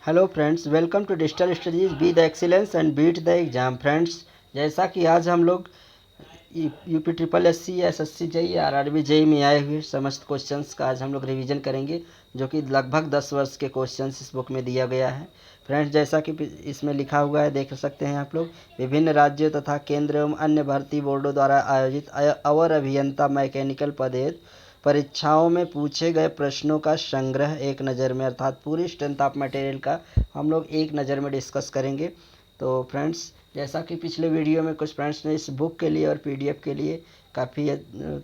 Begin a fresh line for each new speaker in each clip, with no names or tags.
Hello friends, welcome to digital studies be the excellence and beat the exam. Friends, जैसा कि आज हम लोग UP triple S C, SSC JE, RRB JE में आए हुए समस्त क्वेश्चंस का आज हम लोग रिवीजन करेंगे, जो कि लगभग 10 वर्ष के क्वेश्चंस इस बुक में दिया गया है। फ्रेंड्स, जैसा कि इसमें लिखा हुआ है, देख सकते हैं आप लोग, विभिन्न राज्यों तथा केंद्र एवं अन्य भर्ती बोर्डों द्वारा आयोजित अवर अभियंता मैकेनिकल पदेर परीक्षाओं में पूछे गए प्रश्नों का संग्रह एक नज़र में, अर्थात पूरी स्ट्रेंथ ऑफ मटेरियल का हम लोग एक नज़र में डिस्कस करेंगे। तो फ्रेंड्स, जैसा कि पिछले वीडियो में कुछ फ्रेंड्स ने इस बुक के लिए और PDF के लिए काफ़ी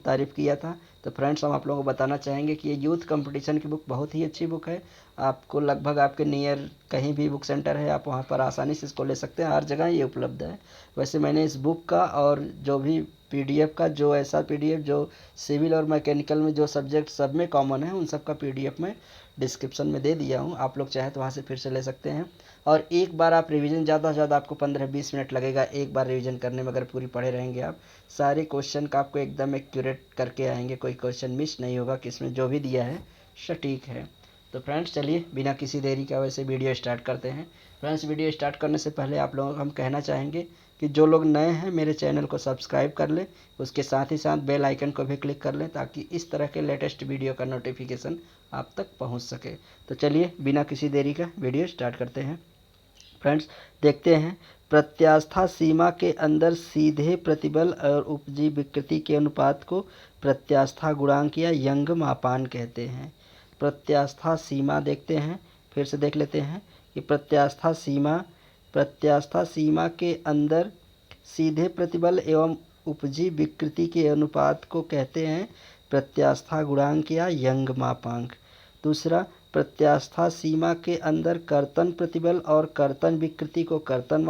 तारीफ़ किया था, तो फ्रेंड्स हम आप लोगों को बताना चाहेंगे कि ये यूथ कंपटीशन की बुक बहुत ही अच्छी बुक है। आपको लगभग आपके नियर कहीं भी बुक सेंटर है, आप वहाँ पर आसानी से इसको ले सकते हैं, हर जगह ये उपलब्ध है। वैसे मैंने इस बुक का और जो भी PDF का, जो ऐसा PDF जो सिविल और मैकेनिकल में जो सब्जेक्ट सब में कॉमन है, उन सब का PDF में डिस्क्रिप्शन में दे दिया हूँ। आप लोग चाहे तो वहाँ से फिर से ले सकते हैं। और एक बार आप रिवीजन, ज़्यादा से ज़्यादा आपको 15-20 मिनट लगेगा एक बार रिवीजन करने में। अगर पूरी पढ़े रहेंगे आप, सारे क्वेश्चन का आपको एकदम एक्यूरेट करके आएंगे, कोई क्वेश्चन मिस नहीं होगा, कि इसमें जो भी दिया है सटीक है। तो फ्रेंड्स, चलिए बिना किसी देरी का वैसे वीडियो स्टार्ट करते हैं। फ्रेंड्स, वीडियो स्टार्ट करने से पहले आप लोगों को हम कहना चाहेंगे कि जो लोग नए हैं मेरे चैनल को सब्सक्राइब कर लें, उसके साथ ही साथ बेल आइकन को भी क्लिक कर लें, ताकि इस तरह के लेटेस्ट वीडियो का नोटिफिकेशन आप तक पहुंच सके। तो चलिए बिना किसी देरी का वीडियो स्टार्ट करते हैं। फ्रेंड्स, देखते हैं, प्रत्यास्था सीमा के अंदर सीधे प्रतिबल और उपजी विकृति के अनुपात को प्रत्यास्था गुणांक या यंग मापांक कहते हैं। प्रत्यास्था सीमा देखते हैं, फिर से देख लेते हैं कि प्रत्यास्था सीमा के अंदर सीधे प्रतिबल एवं उपजी विकृति के अनुपात को कहते हैं प्रत्यास्था गुणांक या यंग मापांक। दूसरा, प्रत्यास्था सीमा के अंदर कर्तन प्रतिबल और कर्तन विकृति को कर्तन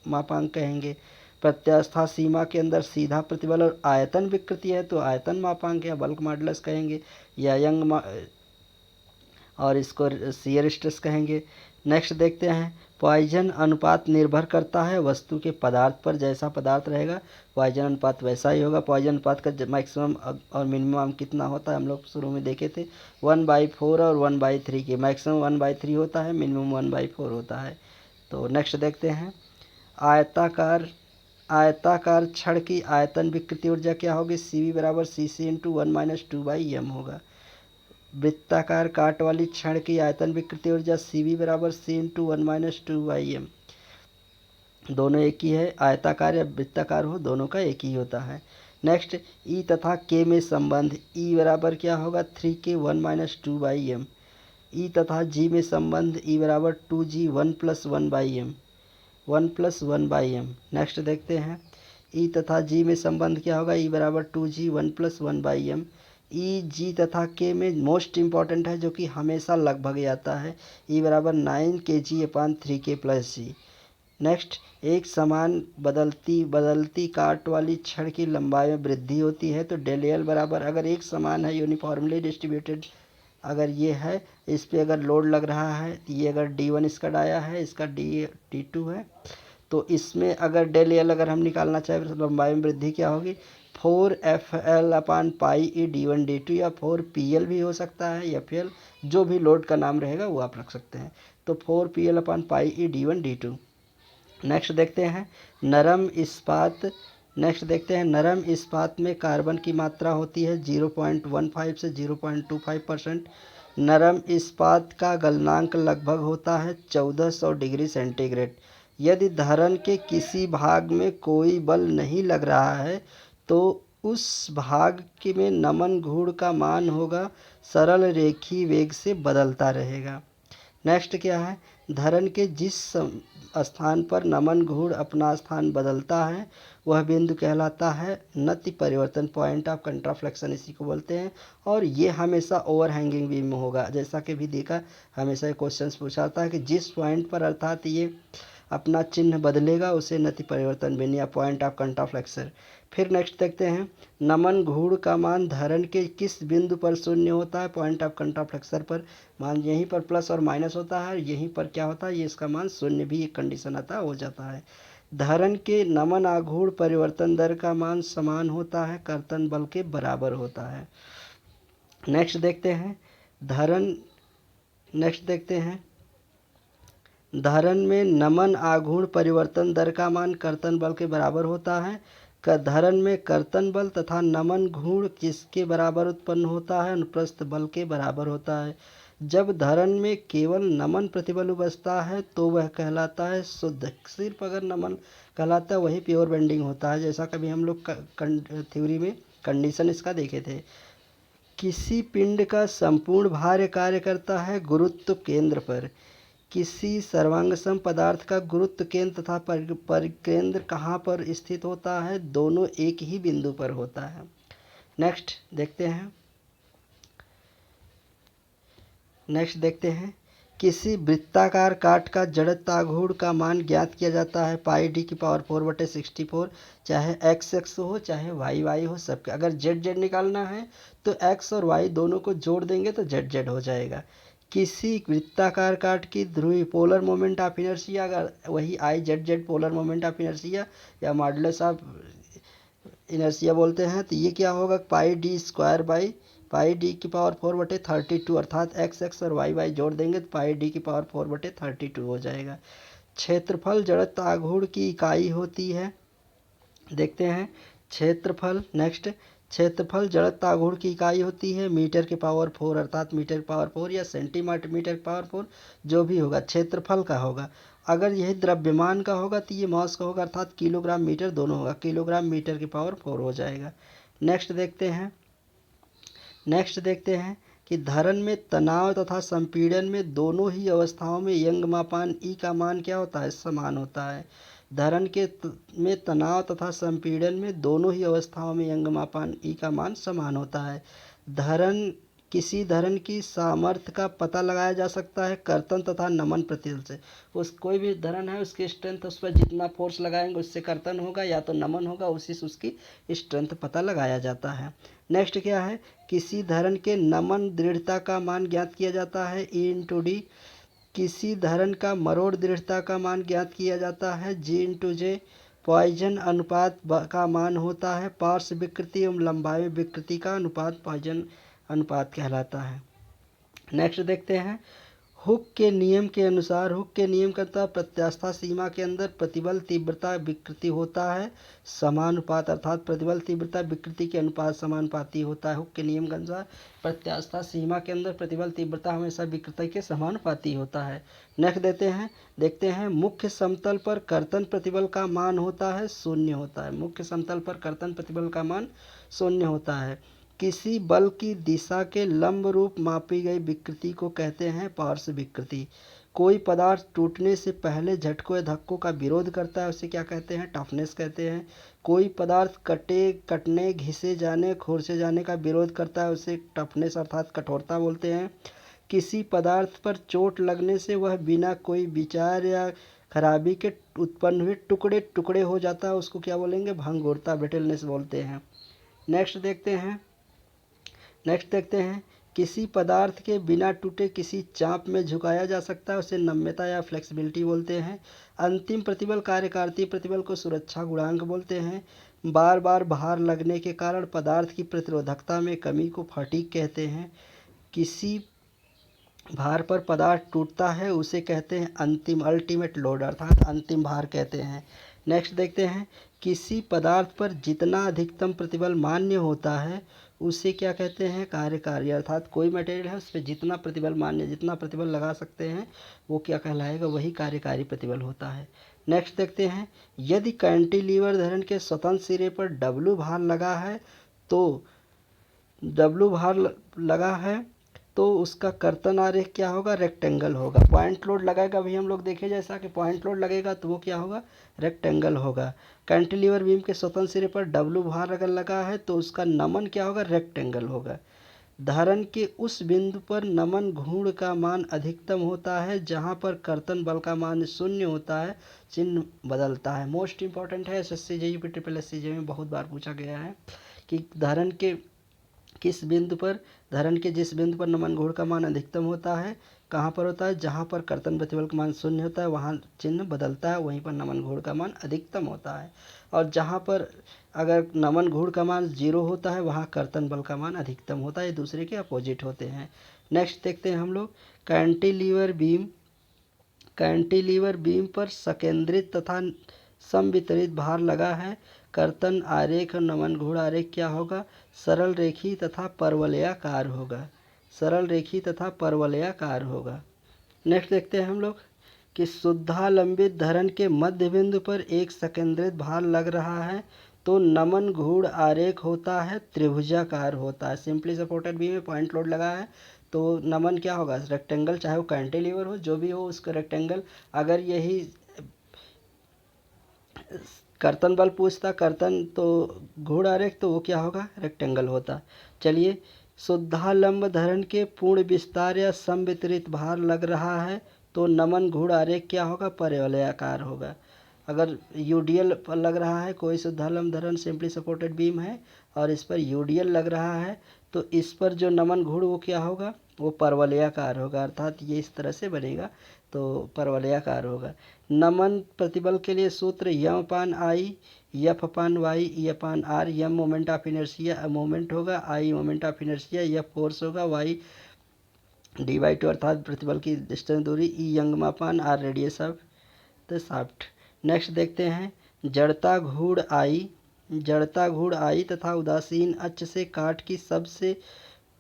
मापांक कहेंगे। प्रत्यास्था सीमा के अंदर सीधा प्रतिबल और आयतन विकृति है तो आयतन मापांक या बल्क मॉडुलस कहेंगे, या और इसको शियर स्ट्रेस कहेंगे। नेक्स्ट देखते हैं, पॉइजन अनुपात निर्भर करता है वस्तु के पदार्थ पर। जैसा पदार्थ रहेगा पॉइजन अनुपात वैसा ही होगा। पॉइजन अनुपात का मैक्सिमम और मिनिमम कितना होता है, हम लोग शुरू में देखे थे, 1/4 और 1/3 के। मैक्सिमम 1/3 होता है, मिनिमम 1/4 होता है। तो नेक्स्ट देखते हैं, आयताकार छड़ की आयतन विकृति ऊर्जा क्या होगी, CV बराबर CC × 1 - 2/m होगा। वृत्ताकार काट वाली छड़ की आयतन विकृति ऊर्जा CV बराबर C × 1 - 2/m। दोनों एक ही है, आयताकार या वृत्ताकार हो, दोनों का एक ही होता है। नेक्स्ट, E तथा K में संबंध, E बराबर क्या होगा, 3K 1 - 2/m। E तथा G में संबंध, E बराबर 2G 1 + 1/m, 1 + 1/m। नेक्स्ट देखते हैं, E तथा G में संबंध क्या होगा, E बराबर 2G 1 + 1/m। E, G तथा K में मोस्ट इम्पॉर्टेंट है, जो कि हमेशा लगभग आता है, E बराबर 9 kg/3K + G। नेक्स्ट, एक समान बदलती काट वाली छड़ की लंबाई में वृद्धि होती है तो डेल L बराबर, अगर एक समान है, यूनिफॉर्मली डिस्ट्रीब्यूटेड, अगर ये है, इस पे अगर लोड लग रहा है, ये अगर D1 इसका डाया है, इसका D2 है, तो इसमें अगर डेल L अगर हम निकालना चाहें तो लंबाई में वृद्धि क्या होगी, 4FL/πE D1 D2, या 4PL भी हो सकता है, FL, जो भी लोड का नाम रहेगा वो आप रख सकते हैं। तो 4PL/πE D1 D2। नेक्स्ट देखते हैं, नरम इस्पात में कार्बन की मात्रा होती है 0.15 से 0.25%। नरम इस्पात का गलनांक लगभग होता है 1400 डिग्री सेंटीग्रेड। यदि धरन के किसी भाग में कोई बल नहीं लग रहा है तो उस भाग के में नमन घूर्ण का मान होगा सरल रेखीय वेग से बदलता रहेगा। नेक्स्ट क्या है, धरन के जिस स्थान पर नमन घूर्ण अपना स्थान बदलता है वह बिंदु कहलाता है नति परिवर्तन, पॉइंट ऑफ कंट्राफ्लेक्शन इसी को बोलते हैं। और ये हमेशा ओवरहैंगिंग बीम में होगा, जैसा कि भी देखा, हमेशा ये क्वेश्चन पूछाता है कि जिस पॉइंट पर अर्थात ये अपना चिन्ह बदलेगा उसे नति परिवर्तन बिंदु या पॉइंट ऑफ कंट्राफ्लेक्शन। फिर नेक्स्ट देखते हैं, नमन घूर्ण का मान धरन के किस बिंदु पर शून्य होता है, पॉइंट ऑफ कंट्राफ्लेक्शन पर। मान यहीं पर प्लस और माइनस होता है, यहीं पर क्या होता है, ये इसका मान शून्य भी एक कंडीशन आता है, हो जाता है। धरन के नमन आघूर्ण परिवर्तन दर का मान समान होता है, कर्तन बल के बराबर होता है। नेक्स्ट देखते हैं, धरण में नमन आघूर्ण परिवर्तन दर का मान कर्तन बल के बराबर होता है। धरण में कर्तन बल तथा नमन घूर्ण किसके बराबर उत्पन्न होता है? अनुप्रस्थ बल के बराबर होता है। जब धरण में केवल नमन प्रतिबल उपजता है तो वह कहलाता है शुद्ध। सिर्फ अगर नमन कहलाता है वही प्योर बेंडिंग होता है, जैसा कभी हम लोग थ्योरी में कंडीशन इसका देखे थे। किसी पिंड का संपूर्ण भार कार्य करता है गुरुत्व केंद्र पर। किसी सर्वांगसम पदार्थ का गुरुत्व केंद्र तथा परिकेंद्र कहाँ पर स्थित होता है? दोनों एक ही बिंदु पर होता है। नेक्स्ट देखते हैं किसी वृत्ताकार काट का जड़त्वाघूर्ण का मान ज्ञात किया जाता है पाई डी की पावर 4/64, चाहे एक्स एक्स हो चाहे वाई वाई हो, सबके। अगर जेड जेड निकालना है तो एक्स और वाई दोनों को जोड़ देंगे तो जेड जेड हो जाएगा। किसी वृत्ताकार काट की ध्रुवीय पोलर मोमेंट ऑफ इनर्शिया, अगर वही I Z Z polar moment of inertia या मॉडुलस ऑफ इनर्शिया बोलते हैं, तो ये क्या होगा? Pi D square by pi D की पावर 4/32, अर्थात एक्स एक्स और वाई वाई जोड़ देंगे तो पाई डी की पावर 4/32 हो जाएगा। क्षेत्रफल जड़त्व आघूर्ण की इकाई होती है। देखते हैं क्षेत्रफल। नेक्स्ट, क्षेत्रफल जड़त्व आघूर्ण की इकाई होती है मीटर के पावर 4, अर्थात मीटर के पावर 4 या सेंटीमीटर मीटर के पावर 4, जो भी होगा क्षेत्रफल का होगा। अगर यह द्रव्यमान का होगा तो ये मास का होगा, अर्थात किलोग्राम मीटर दोनों होगा, किलोग्राम मीटर की पावर 4 हो जाएगा। नेक्स्ट देखते हैं कि धरण में तनाव तथा संपीड़न में दोनों ही अवस्थाओं में यंगमापान ई का मान क्या होता है? समान होता है। धरण में तनाव तथा संपीड़न में दोनों ही अवस्थाओं में यंगमापान ई का मान समान होता है। किसी धरण की सामर्थ्य का पता लगाया जा सकता है कर्तन तथा नमन प्रतिबल से। कोई भी धरण है उसकी स्ट्रेंथ, उस पर जितना फोर्स लगाएंगे उससे कर्तन होगा या तो नमन होगा, उसी से उसकी स्ट्रेंथ पता लगाया जाता है। नेक्स्ट क्या है? किसी धरण के नमन दृढ़ता का मान ज्ञात किया जाता है E/D। किसी धरण का मरोड़ दृढ़ता का मान ज्ञात किया जाता है G/J। पॉइजन अनुपात का मान होता है पार्श्व विकृति एवं लंबाई विकृति का अनुपात, पॉइजन अनुपात कहलाता है। नेक्स्ट देखते हैं हुक के नियम के अनुसार। हुक के नियम के अनुसार प्रत्यास्थ सीमा के अंदर प्रतिबल तीव्रता विकृति होता है समानुपात, अर्थात प्रतिबल तीव्रता विकृति के अनुपात समानुपाती होता है। हुक के नियम के अनुसार प्रत्यास्थ सीमा के अंदर प्रतिबल तीव्रता हमेशा विकृति के समानुपाती होता है। नेक्स्ट देखते हैं मुख्य समतल पर कर्तन प्रतिबल का मान होता है शून्य होता है। मुख्य समतल पर कर्तन प्रतिबल का मान शून्य होता है। किसी बल की दिशा के लंब रूप मापी गई विकृति को कहते हैं पार्श्व विकृति। कोई पदार्थ टूटने से पहले झटकों या धक्कों का विरोध करता है, उसे क्या कहते हैं? टफनेस कहते हैं। कोई पदार्थ कटने घिसे जाने खोरसे जाने का विरोध करता है, उसे टफनेस अर्थात कठोरता बोलते हैं। किसी पदार्थ पर चोट लगने से वह बिना कोई विचार या खराबी के उत्पन्न हुए टुकड़े टुकड़े हो जाता है, उसको क्या बोलेंगे? भंगुरता, ब्रिटलनेस बोलते हैं। नेक्स्ट देखते हैं किसी पदार्थ के बिना टूटे किसी चाप में झुकाया जा सकता है, उसे नम्यता या फ्लेक्सिबिलिटी बोलते हैं। अंतिम प्रतिबल कार्यकारिता प्रतिबल को सुरक्षा गुणांक बोलते हैं। बार बार भार लगने के कारण पदार्थ की प्रतिरोधकता में कमी को फटीग कहते हैं। किसी भार पर पदार्थ टूटता है उसे कहते हैं अल्टीमेट लोड, अर्थात अंतिम भार कहते हैं। नेक्स्ट देखते हैं किसी पदार्थ पर जितना अधिकतम प्रतिबल मान्य होता है उसे क्या कहते हैं? कार्यकारी, अर्थात कोई मटेरियल है उस पर जितना प्रतिबल मान्य, जितना प्रतिबल लगा सकते हैं वो क्या कहलाएगा? वही कार्यकारी प्रतिबल होता है। नेक्स्ट देखते हैं यदि कैंटिलीवर धरण के स्वतंत्र सिरे पर W भार लगा है तो उसका कर्तन आरेख क्या होगा? रेक्टेंगल होगा। पॉइंट लोड लगाएगा, अभी हम लोग देखे जैसा कि पॉइंट लोड लगेगा तो वो क्या होगा? रेक्टेंगल होगा। कैंटिलीवर बीम के स्वतंत्र सिरे पर W भार अगर लगा है तो उसका नमन क्या होगा? रेक्टेंगल होगा। धरण के उस बिंदु पर नमन घूर्ण का मान अधिकतम होता है जहां पर कर्तन बल का मान शून्य होता है, चिन्ह बदलता है। मोस्ट इंपॉर्टेंट है, SSC JUP SSSC में बहुत बार पूछा गया है कि धरण के जिस बिंदु पर नमन घूर्ण का मान अधिकतम होता है कहाँ पर होता है? जहाँ पर कर्तन प्रतिबल का मान शून्य होता है वहाँ चिन्ह बदलता है, वहीं पर नमन घूर्ण का मान अधिकतम होता है। और जहाँ पर अगर नमन घूर्ण का मान 0 होता है वहाँ कर्तन बल का मान अधिकतम होता है, ये दूसरे के अपोजिट होते हैं। नेक्स्ट देखते हैं हम लोग कैंटिलीवर बीम कैंटिलीवर बीम पर संकेंद्रित तथा समवितरित भार लगा है। कर्तन आरेख और नमन घूर्ण आरेख क्या होगा? सरल रेखी तथा परवलयाकार होगा। सरल रेखी तथा परवलयाकार होगा। नेक्स्ट देखते हैं हम लोग कि शुद्धालंबित धरण के मध्य बिंदु पर एक संकेंद्रित भार लग रहा है तो नमन घूर्ण आरेख होता है त्रिभुजाकार होता है। सिंपली सपोर्टेड बीम में पॉइंट लोड लगा है तो नमन क्या होगा? रेक्टेंगल, चाहे वो कैंटिलीवर हो, जो भी हो उसका रेक्टेंगल। अगर यही कर्तन बल पूछता, कर्तन तो घूर्ण आरेख, तो वो क्या होगा? रेक्टेंगल होता। चलिए, शुद्धालंब धरण के पूर्ण विस्तार या समवितरित भार लग रहा है तो नमन घूर्ण आरेख क्या होगा? परवलयाकार होगा। अगर यूडीएल पर लग रहा है, कोई शुद्धालंब धरण सिंपली सपोर्टेड बीम है और इस पर यूडीएल लग रहा है तो इस पर जो नमन घूर्ण वो क्या होगा? वो परवलयाकार होगा, अर्थात ये इस तरह से बनेगा तो परवलयाकार होगा। नमन प्रतिबल के लिए सूत्र M upon I, F upon Y, E upon R. M moment of inertia moment होगा, I moment of inertia, F force होगा, वाई डी/2 अर्थात प्रतिबल की डिस्टेंस दूरी, ई यंगमा upon R radius of the shaft. Next देखते हैं जड़ता घूर्ण आई। जड़ता घूर्ण आई तथा उदासीन अक्ष से काट की सबसे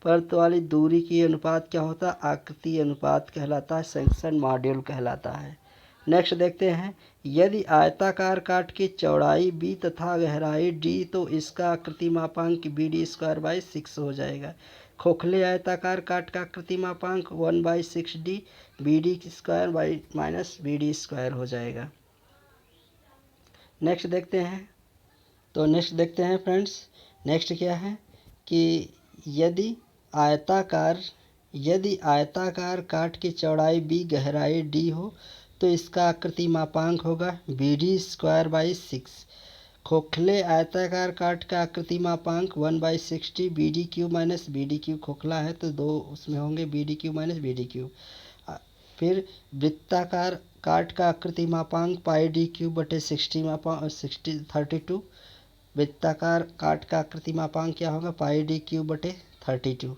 परत वाली दूरी की अनुपात क्या होता है? आकृति अनुपात कहलाता है, सेक्शन मॉड्यूल कहलाता है। नेक्स्ट देखते हैं यदि आयताकार काट की चौड़ाई b तथा गहराई d तो इसका आकृति मापांक BD²/6 हो जाएगा। खोखले आयताकार काट का आकृति मापांक 1/6D BD² - BD² हो जाएगा। नेक्स्ट देखते हैं फ्रेंड्स, नेक्स्ट क्या है कि यदि आयताकार काट की चौड़ाई b गहराई d हो तो इसका आकृति मापांक होगा BD²/6। खोखले आयताकार काट का आकृति मापांक 1/6D BD³ - BD³ खोखला है तो दो उसमें होंगे BD³ - BD³। फिर वृत्ताकार काट का आकृति मापांक πD³/60 वृत्ताकार काट का आकृति मापांक क्या होगा? πD³/32।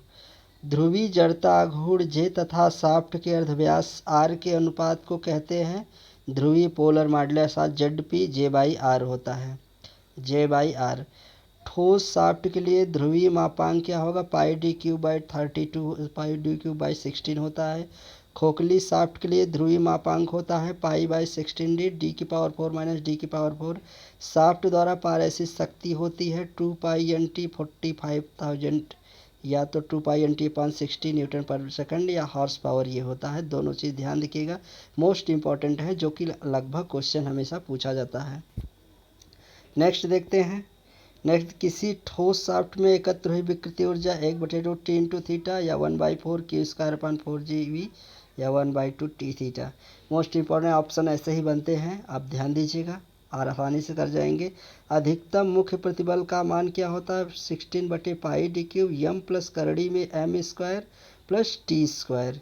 ध्रुवी जड़ता घूर्ण J तथा शाफ्ट के अर्धव्यास R के अनुपात को कहते हैं ध्रुवी पोलर मॉडुलस ZP J/R होता है, J/R। ठोस शाफ्ट के लिए ध्रुवीय मापांक क्या होगा? πD³/32 πD³/16 होता है। खोखली शाफ्ट के लिए ध्रुवीय मापांक होता है π/16D D⁴ - D⁴। शाफ्ट द्वारा पारैसिक शक्ति होती है 2πNT 45,000 या तो 2πNT/60 न्यूटन पर सेकंड या हॉर्स पावर ये होता है। दोनों चीज़ ध्यान रखिएगा, मोस्ट इम्पॉर्टेंट है, जो कि लगभग क्वेश्चन हमेशा पूछा जाता है। नेक्स्ट देखते हैं किसी ठोस शाफ्ट में एकत्र हुई विकृति ऊर्जा 1/2 T थीटा या 1/4 Q²/4GeV या 1/2 T theta. Most important option ऐसे ही बनते हैं, आप ध्यान दीजिएगा और आसानी से कर जाएंगे। अधिकतम मुख्य प्रतिबल का मान क्या होता है? 16/πD³ यम प्लस करड़ी में m² प्लस T²।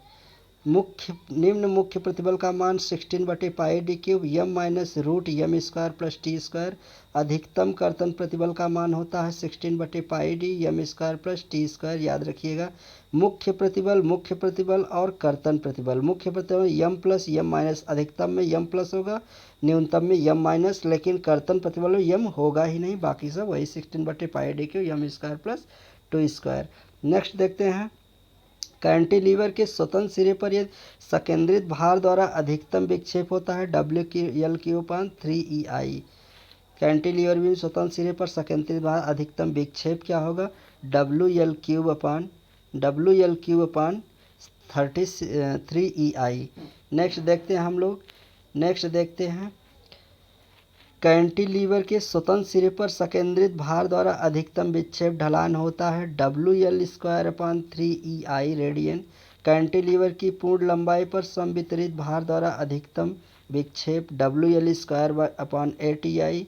निम्न मुख्य प्रतिबल का मान 16/πD³ यम minus root m² plus T²। अधिकतम कर्तन प्रतिबल का मान होता है 16/πD m² प्लस T²। याद रखिएगा, मुख्य प्रतिबल और कर्तन प्रतिबल। मुख्य प्रतिबल यम प्लस यम माइनस, अधिकतम में यम प्लस होगा, न्यूनतम में यम माइनस, लेकिन कर्तन प्रतिबल में यम होगा ही नहीं, बाकी सब वही 16/πD³ m² plus T²। Next देखते हैं कैंटिलीवर के स्वतंत्र सिरे पर यदि संकेंद्रित भार द्वारा अधिकतम विक्षेप होता है WL3EI। कैंटिलीवर में स्वतंत्र सिरे पर संकेंद्रित भार अधिकतम विक्षेप क्या होगा? WL3/33EI। नेक्स्ट देखते हैं कैंटिलीवर के स्वतंत्र सिरे पर संकेंद्रित भार द्वारा अधिकतम विक्षेप ढलान होता है WL²/3EI रेडियन। कैंटिलीवर की पूर्ण लंबाई पर समवितरित भार द्वारा अधिकतम विक्षेप WL²/8EI।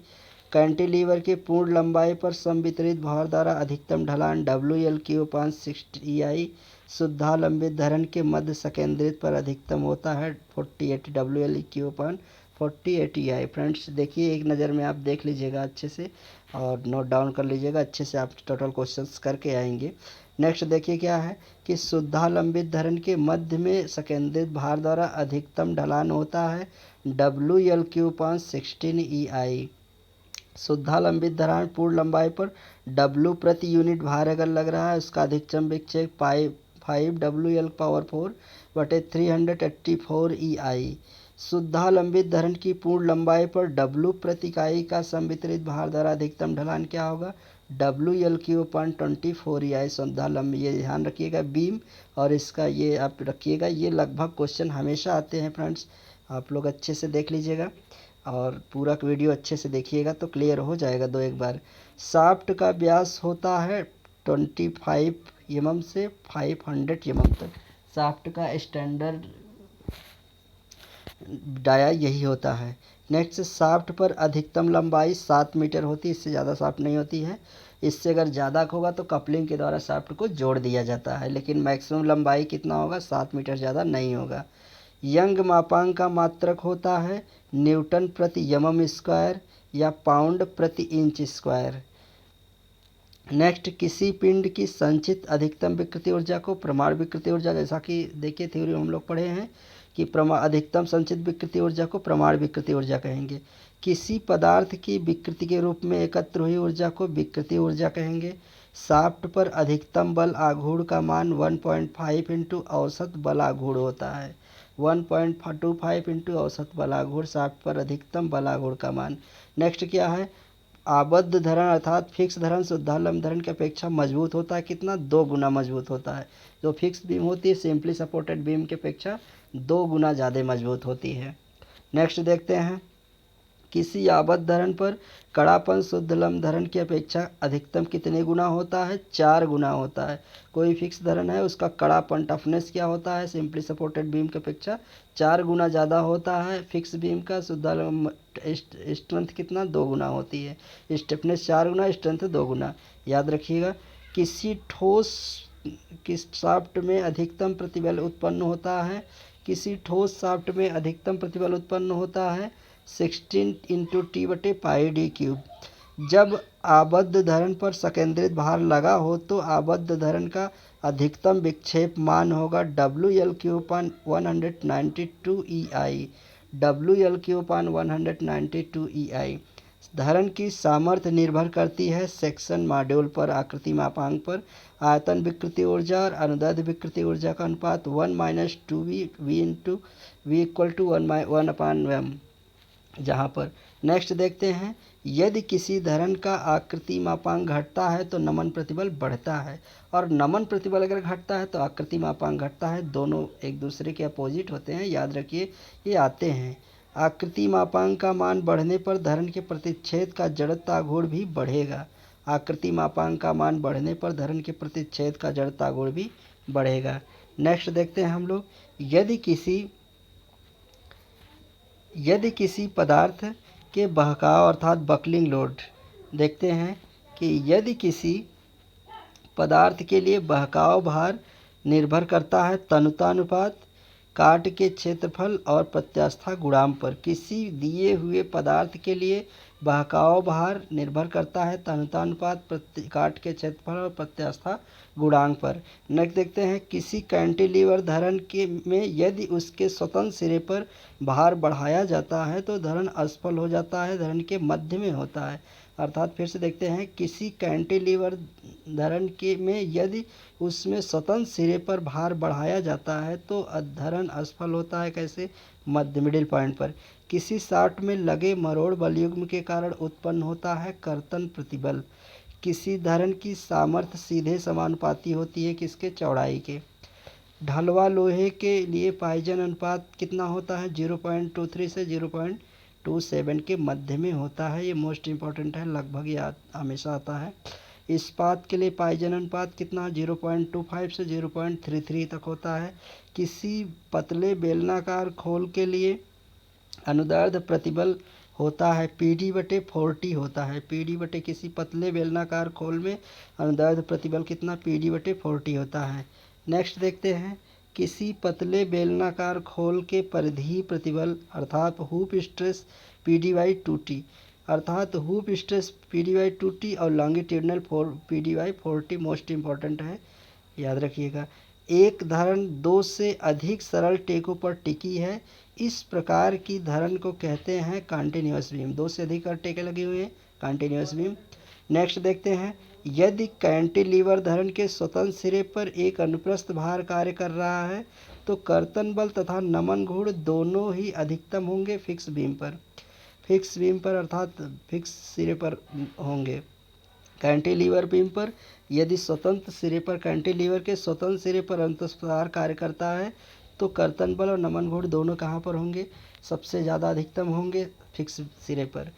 कैंटिलीवर के पूर्ण लंबाई पर समवितरित भार द्वारा अधिकतम ढलान WL³/6EI। शुद्धालंबित धरण के मध्य संकेंद्रित पर अधिकतम होता है 48 WL³/48EI। फ्रेंड्स देखिए, एक नज़र में आप देख लीजिएगा अच्छे से और नोट डाउन कर लीजिएगा, अच्छे से आप टोटल क्वेश्चंस करके आएंगे। नेक्स्ट देखिए क्या है कि शुद्धालंबित धरण के मध्य में संकेंद्रित भार द्वारा अधिकतम ढलान होता है WL/16 EI। शुद्धालंबित धरण पूर्ण लंबाई पर W प्रति यूनिट भार अगर लग रहा है, उसका अधिकतम विक्षेप 5WL/4/384 EI। शुद्धालंबित धरण की पूर्ण लंबाई पर W प्रति इकाई का संवितरित भार द्वारा अधिकतम ढलान क्या होगा WL/24 EI। शुद्धालंबित, ये ध्यान रखिएगा बीम, और इसका ये आप रखिएगा, ये लगभग क्वेश्चन हमेशा आते हैं फ्रेंड्स, आप लोग अच्छे से देख लीजिएगा और पूरा वीडियो अच्छे से देखिएगा तो क्लियर हो जाएगा दो एक बार। शाफ्ट का व्यास होता है 25 mm से 500 mm तक। शाफ्ट का स्टैंडर्ड डाया यही होता है। नेक्स्ट, शाफ्ट पर अधिकतम लंबाई 7 मीटर होती है, इससे ज़्यादा शाफ्ट नहीं होती है। इससे अगर ज़्यादा होगा तो कपलिंग के द्वारा शाफ्ट को जोड़ दिया जाता है, लेकिन मैक्सिमम लंबाई कितना होगा 7 मीटर, ज़्यादा नहीं होगा। यंग मापांक का मात्रक होता है न्यूटन प्रति mm स्क्वायर या पाउंड प्रति इंच स्क्वायर। नेक्स्ट, किसी पिंड की संचित अधिकतम विकृति ऊर्जा को प्रमाण विकृति ऊर्जा, जैसा कि देखिए थ्योरी में हम लोग पढ़े हैं कि अधिकतम संचित विकृति ऊर्जा को प्रमाण विकृति ऊर्जा कहेंगे। किसी पदार्थ की विकृति के रूप में एकत्र हुई ऊर्जा को विकृति ऊर्जा कहेंगे। शाफ्ट पर अधिकतम बल आघूर्ण का मान 1.5 इंटू औसत बल आघूर्ण होता है। 1.25 इंटू औसत बल आघूर्ण शाफ्ट पर अधिकतम बल आघूर्ण का मान। नेक्स्ट क्या है, आबद्ध धरण अर्थात फिक्स धरण शुद्धालंब धरण की अपेक्षा मजबूत होता है, कितना 2 गुना मजबूत होता है। जो फिक्स बीम होती है सिंपली सपोर्टेड बीम की अपेक्षा 2 गुना ज़्यादा मजबूत होती है। नेक्स्ट देखते हैं, किसी आबद्ध धरण पर कड़ापन शुद्धालंब धरण की अपेक्षा अधिकतम कितने गुना होता है 4 गुना होता है। कोई फिक्स धरण है उसका कड़ापन टफनेस क्या होता है सिंपली सपोर्टेड बीम की अपेक्षा 4 गुना ज़्यादा होता है। फिक्स बीम का शुद्धालंब स्ट्रेंथ कितना 2 गुना होती है, स्टिफनेस 4 गुना, स्ट्रेंथ 2 गुना। याद रखिएगा, किसी ठोस किस शाफ्ट में अधिकतम प्रतिबल उत्पन्न होता है, किसी ठोस शाफ्ट में अधिकतम प्रतिबल उत्पन्न होता है 16 इंटू T/πd³। जब आबद्ध धरण पर संकेंद्रित भार लगा हो तो आबद्ध धरण का अधिकतम विक्षेप मान होगा WL/192 EI। WL/192 EI। धरण की सामर्थ्य निर्भर करती है सेक्शन मॉड्यूल पर, आकृति मापांक पर। आयतन विकृति ऊर्जा और अनुदैर्ध्य विकृति ऊर्जा का अनुपात 1 - 2V V = 1/m जहाँ पर। नेक्स्ट देखते हैं, यदि किसी धरण का आकृति मापांक घटता है तो नमन प्रतिबल बढ़ता है, और नमन प्रतिबल अगर घटता है तो आकृति मापांक घटता है। दोनों एक दूसरे के अपोजिट होते हैं, याद रखिए ये आते हैं। आकृति मापांक का मान बढ़ने पर धरण के प्रतिच्छेद का जड़त्व आघूर्ण भी बढ़ेगा। आकृति मापांक का मान बढ़ने पर धरण के प्रतिच्छेद का जड़त्व आघूर्ण भी बढ़ेगा। नेक्स्ट देखते हैं हम लोग, यदि किसी पदार्थ के बहकाव अर्थात बकलिंग लोड, देखते हैं कि यदि किसी पदार्थ के लिए बहकाव भार निर्भर करता है तनुता अनुपात, काट के क्षेत्रफल और प्रत्यास्था गुणांक पर। किसी दिए हुए पदार्थ के लिए बहकाव भार निर्भर करता है तनुता अनुपात, काट के क्षेत्रफल और प्रत्यास्था गुणांक पर। नेक्स्ट देखते हैं, किसी कैंटिलीवर धरण के में यदि उसके स्वतंत्र सिरे पर भार बढ़ाया जाता है तो धरण असफल हो जाता है, धरण के मध्य में होता है। अर्थात फिर से देखते हैं, किसी कैंटिलीवर धरण के में यदि उसमें स्वतंत्र सिरे पर भार बढ़ाया जाता है तो धरण असफल होता है, कैसे, मध्य मिडिल पॉइंट पर। किसी शाफ्ट में लगे मरोड़ बलयुग्म के कारण उत्पन्न होता है कर्तन प्रतिबल। किसी धरण की सामर्थ्य सीधे समानुपाती होती है किसके, चौड़ाई के। ढलवा लोहे के लिए पाइजन अनुपात कितना होता है 0.23 से 0.27 के मध्य में होता है। ये मोस्ट इम्पॉर्टेंट है, लगभग ये हमेशा आता है। इस्पात के लिए पाइजन अनुपात कितना 0.25 से 0.33 तक होता है। किसी पतले बेलनाकार खोल के लिए अनुदैर्ध्य प्रतिबल होता है PD/40 होता है। PD/ किसी पतले बेलनाकार खोल में अनुदैर्ध्य प्रतिबल कितना PD/40 होता है। नेक्स्ट देखते हैं, किसी पतले बेलनाकार खोल के परिधीय प्रतिबल अर्थात हुप स्ट्रेस PD/2T, अर्थात हुप स्ट्रेस PD/2T और लॉन्गिट्यूडनल PD/40 मोस्ट इम्पॉर्टेंट है। याद रखिएगा। एक धरण दो से अधिक सरल टेकों पर टिकी है, इस प्रकार की धरण को कहते हैं कंटिन्यूअस बीम। दो से अधिक टेके लगे हुए हैं, कंटिन्यूअस बीम। नेक्स्ट देखते हैं, यदि कैंटिलीवर धरण के स्वतंत्र सिरे पर एक अनुप्रस्थ भार कार्य कर रहा है तो कर्तन बल तथा नमन घूर्ण दोनों ही अधिकतम होंगे फिक्स बीम पर। फिक्स बीम पर अर्थात फिक्स सिरे पर होंगे। कैंटिलीवर बीम पर यदि स्वतंत्र सिरे पर कैंटिलीवर के स्वतंत्र सिरे पर अनुप्रस्थ भार कार्य करता है तो कर्तन बल और नमन घूर्ण दोनों कहाँ पर होंगे? सबसे ज़्यादा अधिकतम होंगे फिक्स सिरे पर।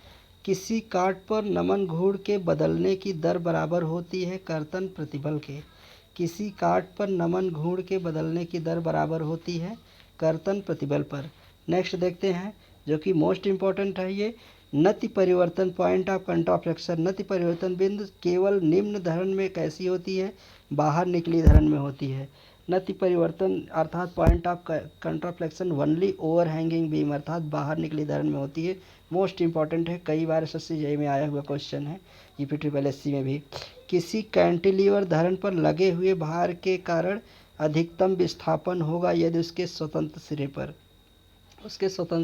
किसी काट पर नमन घूर्ण के बदलने की दर बराबर होती है कर्तन प्रतिबल के। किसी काट पर नमन घूर्ण के बदलने की दर बराबर होती है कर्तन प्रतिबल पर। नेक्स्ट देखते हैं, जो कि मोस्ट इम्पॉर्टेंट है ये, नति परिवर्तन पॉइंट ऑफ कंट्राफ्लेक्शन। नति परिवर्तन बिंदु केवल निम्न धरण में कैसी होती है? बाहर निकली धरण में होती है। नति परिवर्तन अर्थात point of contraflexure only overhanging beam अर्थात बाहर निकली धरण में होती है। मोस्ट इंपॉर्टेंट है, कई बार एसएससी जेईई में आया हुआ क्वेश्चन है, यूपीट्रिपलएससी में भी। किसी कैंटिलीवर धरण पर लगे हुए भार के कारण अधिकतम विस्थापन होगा यदि उसके स्वतंत्र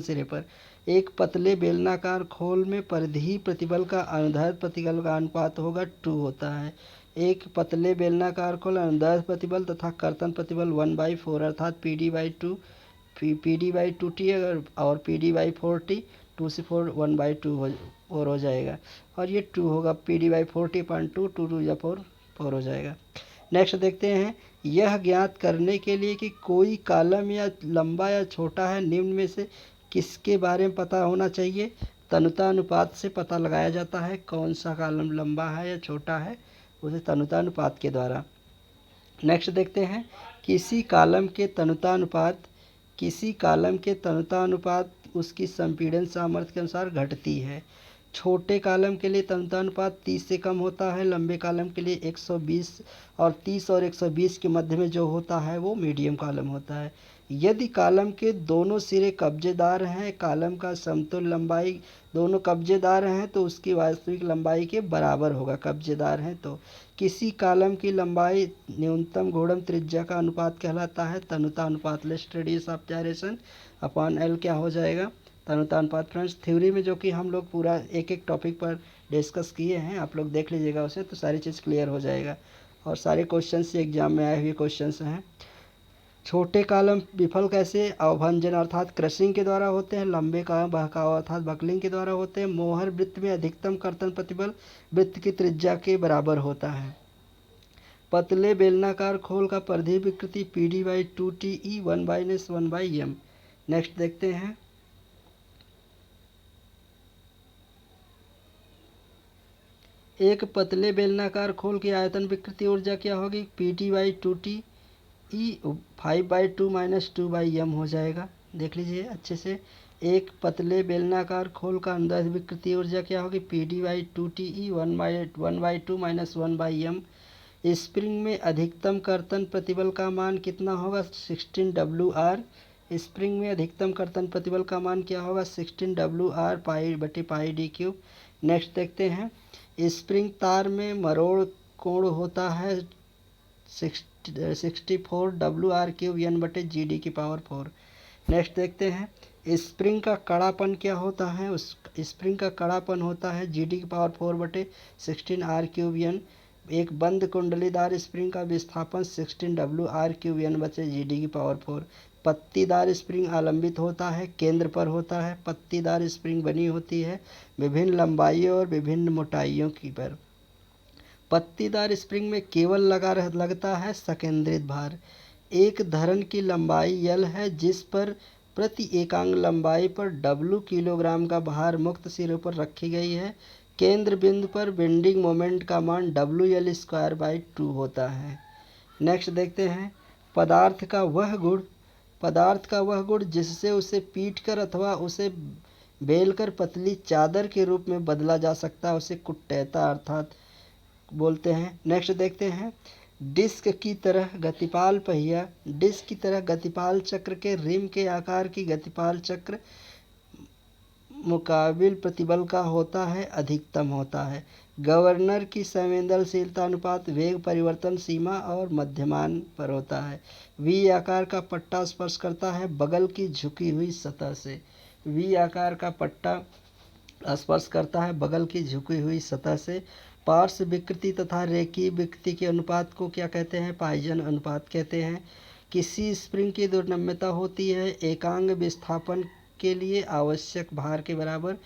सिरे पर एक पतले बेलनाकार खोल में परिधीय प्रतिबल का अनुदैर्ध्य प्रतिबल का अनुपात होगा 2 होता है। एक पतले बेलनाकार खोल अनुदैर्ध्य प्रतिबल तथा कर्तन प्रतिबल 1/4 अर्थात PD/2 PD/2T और PD/4T 2 से 4 1/2 4 हो जाएगा, और ये 2 होगा PD/4T/2 2 2 या 4 4 हो जाएगा। नेक्स्ट देखते हैं, यह ज्ञात करने के लिए कि कोई कॉलम या लंबा या छोटा है, निम्न में से किसके बारे में पता होना चाहिए? तनुता अनुपात से पता लगाया जाता है कौन सा कॉलम लंबा है या छोटा है, उसे तनुता अनुपात के द्वारा। नेक्स्ट देखते हैं, किसी कॉलम के तनुता अनुपात उसकी संपीड़न सामर्थ्य के अनुसार घटती है। छोटे कॉलम के लिए तनुता अनुपात 30 से कम होता है, लंबे कॉलम के लिए 120 और 30 और 120 के मध्य में जो होता है वो मीडियम कॉलम होता है। यदि कॉलम के दोनों सिरे कब्जेदार हैं, कॉलम का समतुल्य लंबाई दोनों कब्जेदार हैं तो उसकी वास्तविक लंबाई के बराबर होगा, कब्जेदार हैं तो। किसी कॉलम की लंबाई न्यूनतम घूर्णन त्रिज्या का अनुपात कहलाता है तनुता अनुपात। Least radius of gyration upon L क्या हो जाएगा? तनुता अनुपात। फ्रेंड्स, थ्योरी में जो कि हम लोग पूरा एक एक टॉपिक पर डिस्कस किए हैं, आप लोग देख लीजिएगा उसे, तो सारी चीज़ क्लियर हो जाएगा। और सारे क्वेश्चंस एग्जाम में आए हुए क्वेश्चंस हैं। छोटे कॉलम विफल कैसे? अवभंजन अर्थात क्रशिंग के द्वारा होते हैं। लंबे कॉलम बहकाव अर्थात बकलिंग के द्वारा होते हैं। मोहर वृत्त में अधिकतम कर्तन प्रतिबल वृत्त की त्रिज्या के बराबर होता है। पतले बेलनाकार खोल का परिधीय विकृति PD/2TE 1/1/m। नेक्स्ट देखते हैं, एक पतले बेलनाकार खोल की आयतन विकृति ऊर्जा क्या होगी? PD/2T E 5/2 - 2/m हो जाएगा। देख लीजिए अच्छे से। एक पतले बेलनाकार खोल का अनुदैर्ध्य विकृति ऊर्जा क्या होगी? PD/2T E 1/2 - 1/m। स्प्रिंग में अधिकतम कर्तन प्रतिबल का मान कितना होगा? 16 WR। स्प्रिंग में अधिकतम कर्तन प्रतिबल का मान क्या होगा? 16 WR π/πd3। नेक्स्ट देखते हैं, स्प्रिंग तार में मरोड़ कोण होता है 64 WR³ N/GD⁴। नेक्स्ट देखते हैं, स्प्रिंग का कड़ापन क्या होता है? स्प्रिंग का कड़ापन होता है GD⁴/16 R³ N। एक बंद कुंडलीदार स्प्रिंग का विस्थापन 16 WR³ N/GD⁴। पत्तीदार स्प्रिंग आलंबित होता है, केंद्र पर होता है। पत्तीदार स्प्रिंग बनी होती है विभिन्न लंबाइयों और विभिन्न मोटाइयों की पर। पत्तीदार स्प्रिंग में केवल लगता है सकेंद्रित भार। एक धरण की लंबाई L है जिस पर प्रति एकांग लंबाई पर W किलोग्राम का भार मुक्त सिरे पर रखी गई है। केंद्र बिंदु पर बेंडिंग मोमेंट का मान WL²/2 होता है। नेक्स्ट देखते हैं, पदार्थ का वह गुण जिससे उसे पीटकर अथवा उसे बेलकर पतली चादर के रूप में बदला जा सकता है उसे कुट्टयता अर्थात बोलते हैं। नेक्स्ट देखते हैं, डिस्क की तरह गतिपाल चक्र के रिम के आकार की गतिपाल चक्र मुकाबिल प्रतिबल का होता है अधिकतम होता है। गवर्नर की संवेदनशीलता अनुपात वेग परिवर्तन सीमा और मध्यमान पर होता है। वी आकार का पट्टा स्पर्श करता है बगल की झुकी हुई सतह से। वी आकार का पट्टा स्पर्श करता है बगल की झुकी हुई सतह से। पार्श्व विकृति तथा रेखीय विकृति के अनुपात को क्या कहते हैं? पॉइजन अनुपात कहते हैं। किसी स्प्रिंग की दुर्नम्यता होती है एकांग विस्थापन के लिए आवश्यक भार के बराबर।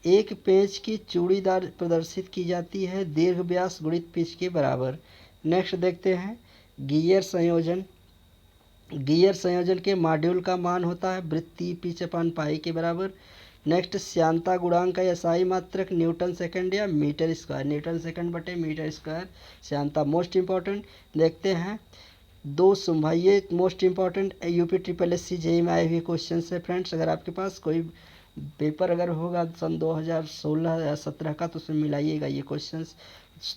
एक पेंच की चूड़ीदार प्रदर्शित की जाती है दीर्घ व्यास गुणित पिच के बराबर। नेक्स्ट देखते हैं गियर संयोजन। गियर संयोजन के मॉड्यूल का मान होता है वृत्तीय पिच अपान पाई के बराबर। नेक्स्ट श्यानता गुणांक का एसआई मात्रक न्यूटन सेकंड या मीटर स्क्वायर। न्यूटन सेकंड बटे मीटर स्क्वायर श्यानता मोस्ट इंपॉर्टेंट। देखते हैं दो सुंभाइये most important UP triple S C JE में आए हुए क्वेश्चन है फ्रेंड्स। अगर आपके पास कोई पेपर अगर होगा सन 2016 या 17 का तो उसमें मिलाइएगा ये क्वेश्चंस।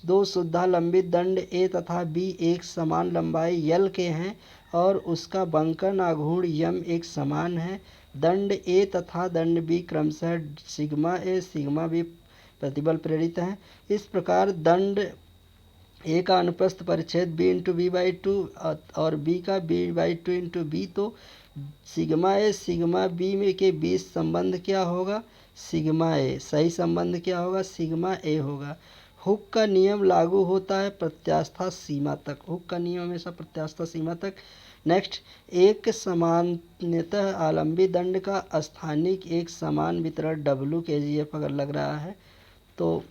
दो शुद्धा लंबित दंड ए तथा बी एक समान लंबाई यल के हैं और उसका बंकन आघूर्ण यम एक समान है। दंड ए तथा दंड बी क्रमशः सिग्मा ए सिग्मा बी प्रतिबल प्रेरित हैं। इस प्रकार दंड ए का अनुप्रस्थ परिच्छेद B into B by two और बी का B by two into B, तो सिग्मा ए सिग्मा बी में के बीच संबंध क्या होगा? Sigma A. सही संबंध क्या होगा? सिग्मा ए होगा। हुक का नियम लागू होता है प्रत्यास्था सीमा तक। हुक का नियम हमेशा प्रत्यास्था सीमा तक। नेक्स्ट एक समानतः आलंबी दंड का स्थानिक एक समान वितरण डब्ल्यू के जी एफ अगर लग रहा है तो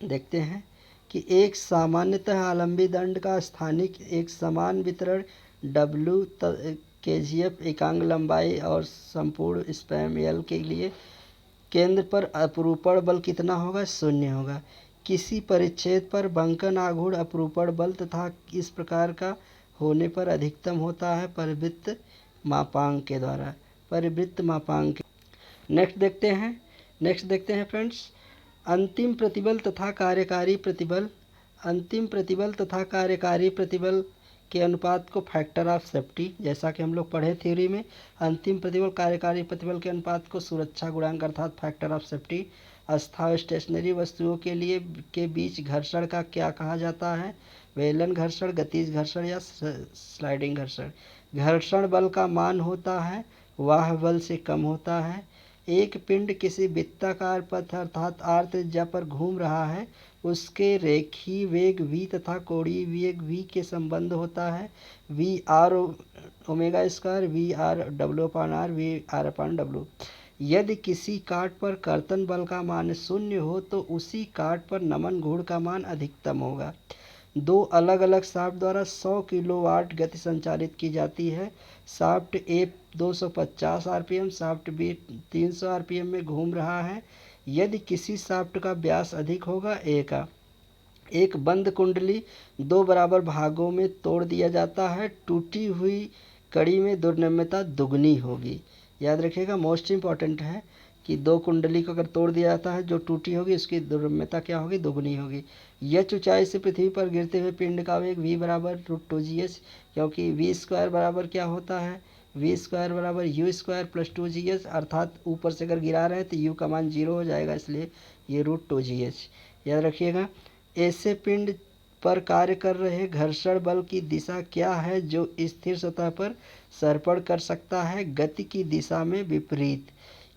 देखते हैं कि एक सामान्यतः आलंबी दंड का स्थानिक एक समान वितरण डब्ल्यू के जी एफ एकांग लंबाई और संपूर्ण स्पैम एल के लिए केंद्र पर अपरूपण बल कितना होगा? 0 होगा। किसी परिच्छेद पर बंकन आघूर्ण अपरूपण बल तथा इस प्रकार का होने पर अधिकतम होता है परिवृत्त मापांक के द्वारा। परिवृत्त मापांक। नेक्स्ट देखते हैं फ्रेंड्स अंतिम प्रतिबल तथा कार्यकारी प्रतिबल। अंतिम प्रतिबल तथा कार्यकारी प्रतिबल के अनुपात को फैक्टर ऑफ सेफ्टी, जैसा कि हम लोग पढ़े थ्योरी में, अंतिम प्रतिबल कार्यकारी प्रतिबल के अनुपात को सुरक्षा गुणांक अर्थात फैक्टर ऑफ सेफ्टी। अस्थायी स्टेशनरी वस्तुओं के लिए के बीच घर्षण का क्या कहा जाता है? वेलन घर्षण, गतिज घर्षण या स्लाइडिंग घर्षण। घर्षण बल का मान होता है वाह बल से कम होता है। एक पिंड किसी वृत्ताकार पथ अर्थात आर त्रिज्या पर घूम रहा है, उसके रेखीय वेग v तथा कोणीय वेग v के संबंध होता है V R omega square V R W upon R V R upon W. यदि किसी काट पर कर्तन बल का मान 0 हो तो उसी काट पर नमन घूर्ण का मान अधिकतम होगा। दो अलग अलग शाफ्ट द्वारा 100 किलोवाट गति संचालित की जाती है। Shaft A 250 RPM, shaft B 300 RPM में घूम रहा है। यदि किसी शाफ्ट का व्यास अधिक होगा ए का, एक बंद कुंडली 2 बराबर भागों में तोड़ दिया जाता है, टूटी हुई कड़ी में दुर्नम्यता दुगनी होगी। याद रखिएगा मोस्ट इम्पॉर्टेंट है कि 2 कुंडली को अगर तोड़ दिया जाता है जो टूटी होगी उसकी दुर्नम्यता क्या होगी? दुगनी होगी। यह ऊंचाई से पृथ्वी पर गिरते हुए पिंड का वेग v बराबर √2gh, क्योंकि v स्क्वायर बराबर क्या होता है? v स्क्वायर बराबर u स्क्वायर प्लस 2gh, अर्थात ऊपर से अगर गिरा रहे हैं तो u का मान 0 हो जाएगा, इसलिए ये √2gh। याद रखिएगा। ऐसे पिंड पर कार्य कर रहे घर्षण बल की दिशा क्या है जो स्थिर सतह पर सर्पण कर सकता है? गति की दिशा में विपरीत।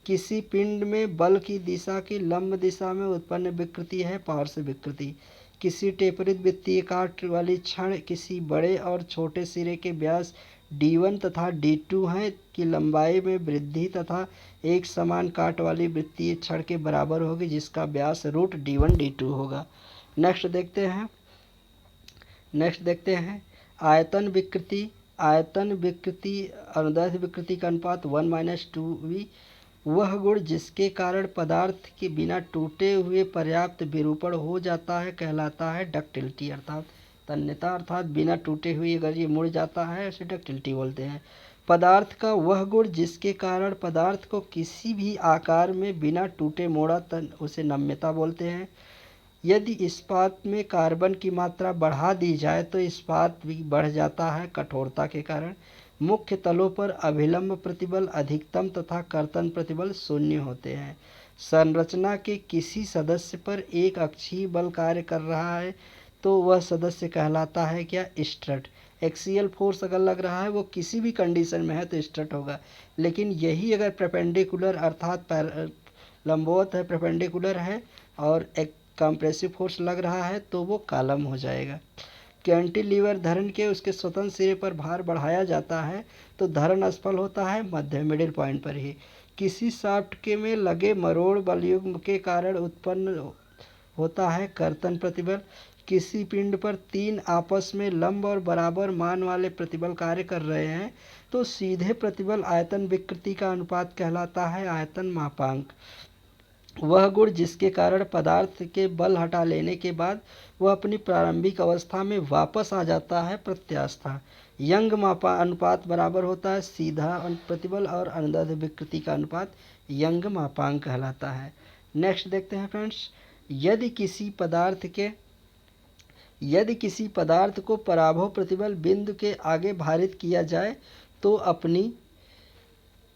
किसी पिंड में बल की दिशा की लंब दिशा में उत्पन्न विकृति है पार्श्व विकृति। किसी टेपरित वृत्तीय काट वाली छड़ किसी बड़े और छोटे सिरे के व्यास d1 तथा d2 हैं की लंबाई में वृद्धि तथा एक समान काट वाली वृत्तीय छड़ के बराबर होगी जिसका व्यास √d1 d2 होगा। नेक्स्ट देखते हैं आयतन विकृति। आयतन विकृति अनुदैर्ध्य विकृति का अनुपात 1-2v। वह गुण जिसके कारण पदार्थ के बिना टूटे हुए पर्याप्त विरूपण हो जाता है कहलाता है डक्टिलिटी अर्थात तन्यता, अर्थात बिना टूटे हुए अगर ये मुड़ जाता है उसे डक्टिलिटी बोलते हैं। पदार्थ का वह गुण जिसके कारण पदार्थ को किसी भी आकार में बिना टूटे मोड़ा उसे नम्यता बोलते हैं। यदि इस्पात में कार्बन की मात्रा बढ़ा दी जाए तो इस्पात भी बढ़ जाता है कठोरता के कारण। मुख्य तलों पर अभिलंब प्रतिबल अधिकतम तथा कर्तन प्रतिबल शून्य होते हैं। संरचना के किसी सदस्य पर एक अक्षीय बल कार्य कर रहा है तो वह सदस्य कहलाता है क्या? स्ट्रट। एक्सियल फोर्स अगर लग रहा है वो किसी भी कंडीशन में है तो स्ट्रट होगा, लेकिन यही अगर परपेंडिकुलर अर्थात लंबवत है, परपेंडिकुलर है और एक कंप्रेसिव फोर्स लग रहा है तो वो कॉलम हो जाएगा। कैंटिलीवर धरण के उसके स्वतंत्र सिरे पर भार बढ़ाया जाता है तो धरण असफल होता है मध्य मिडिल पॉइंट पर ही। किसी शाफ्ट के में लगे मरोड़ बलयुग्म के कारण उत्पन्न होता है कर्तन प्रतिबल। किसी पिंड पर तीन आपस में लंब और बराबर मान वाले प्रतिबल कार्य कर रहे हैं तो सीधे प्रतिबल आयतन विकृति का अनुपात कहलाता है आयतन मापांक। वह गुण जिसके कारण पदार्थ के बल हटा लेने के बाद वह अपनी प्रारंभिक अवस्था में वापस आ जाता है प्रत्यास्था। यंग मापा अनुपात बराबर होता है सीधा प्रतिबल और अनुदैर्ध विकृति का अनुपात यंग मापांक कहलाता है। नेक्स्ट देखते हैं फ्रेंड्स, यदि किसी पदार्थ को पराभव प्रतिबल बिंदु के आगे भारित किया जाए तो अपनी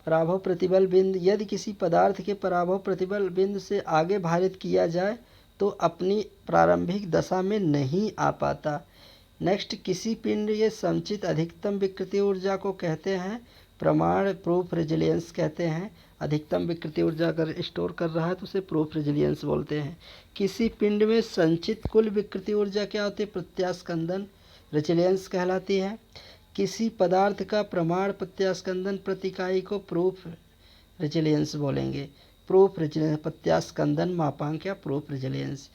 यदि किसी पदार्थ के पराभव प्रतिबल बिंदु से आगे भारित किया जाए तो अपनी प्रारंभिक दशा में नहीं आ पाता। नेक्स्ट, किसी पिंड ये संचित अधिकतम विकृति ऊर्जा को कहते हैं प्रमाण प्रूफ रेजिलियंस कहते हैं। अधिकतम विकृति ऊर्जा अगर स्टोर कर रहा है तो उसे प्रूफ रेजिलियंस बोलते हैं। किसी पिंड में संचित कुल विकृति ऊर्जा क्या होती है? प्रत्यास्कंदन रेजिलियंस कहलाती है। किसी पदार्थ का प्रमाण प्रत्यास्कंदन प्रति इकाई को प्रूफ रेजिलियंस बोलेंगे। प्रूफ रेजिलियंस प्रत्यास्कंदन मापांक या प्रूफ रेजिलियंस।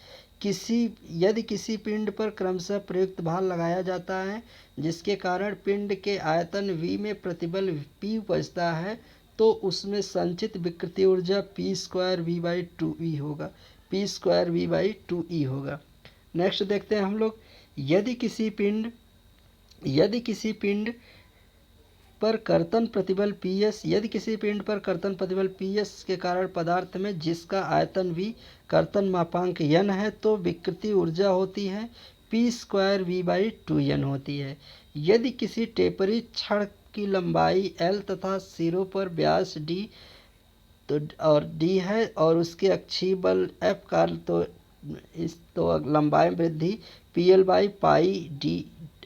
यदि किसी पिंड पर क्रमशः प्रयुक्त भार लगाया जाता है जिसके कारण पिंड के आयतन V में प्रतिबल P उपजता है तो उसमें संचित विकृति ऊर्जा P²V/2E होगा। P²V/2E होगा। नेक्स्ट देखते हैं हम लोग, यदि किसी पिंड पर कर्तन प्रतिबल PS के कारण पदार्थ में जिसका आयतन V कर्तन मापांक N है तो विकृति ऊर्जा होती है P²V/2N होती है। यदि किसी टेपरी छड़ की लंबाई L तथा सिरों पर व्यास D है और उसके अक्षीय बल F का तो लंबाई वृद्धि PL/πD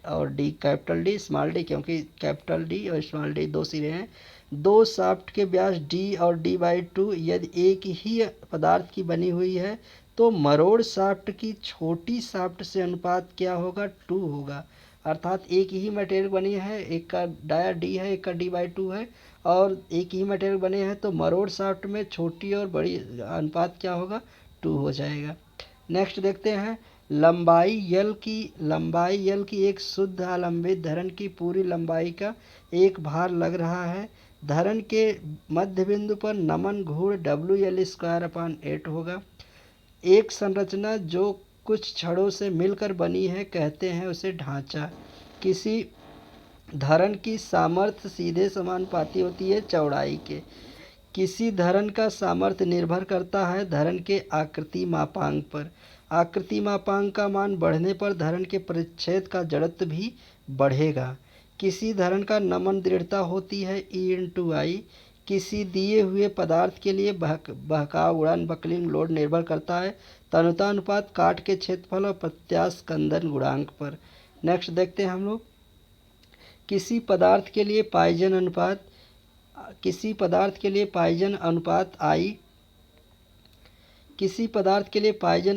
और D capital D small d, क्योंकि कैपिटल D और स्मॉल d दो सिरे हैं। दो शाफ्ट के व्यास D और D/2 यदि एक ही पदार्थ की बनी हुई है तो मरोड़ शाफ्ट की छोटी शाफ्ट से अनुपात क्या होगा? 2 होगा। अर्थात एक ही मटेरियल बनी है, एक का डाया D है एक का D/2 है और एक ही मटेरियल बने हैं तो मरोड़ शाफ्ट में छोटी और बड़ी अनुपात क्या होगा? 2 हो जाएगा। नेक्स्ट देखते हैं, लंबाई L की एक शुद्ध आलंबित धरण की पूरी लंबाई का एक भार लग रहा है। धरण के मध्य बिंदु पर नमन घूर्ण WL²/8 होगा। एक संरचना जो कुछ छड़ों से मिलकर बनी है कहते हैं उसे ढांचा। किसी धरण की सामर्थ्य सीधे समानुपाती होती है चौड़ाई के। किसी धरण का सामर्थ्य निर्भर करता है धरण के आकृति मापांक पर। आकृति मापांक का मान बढ़ने पर धरण के परिच्छेद का जड़त्व भी बढ़ेगा। किसी धरण का नमन दृढ़ता होती है E/I। किसी दिए हुए पदार्थ के लिए बहकाव उड़ान बकलिंग लोड निर्भर करता है तनुतानुपात काट के क्षेत्रफल और प्रत्यास्कंदन गुणांक पर। नेक्स्ट देखते हैं हम लोग, किसी पदार्थ के लिए पाइजन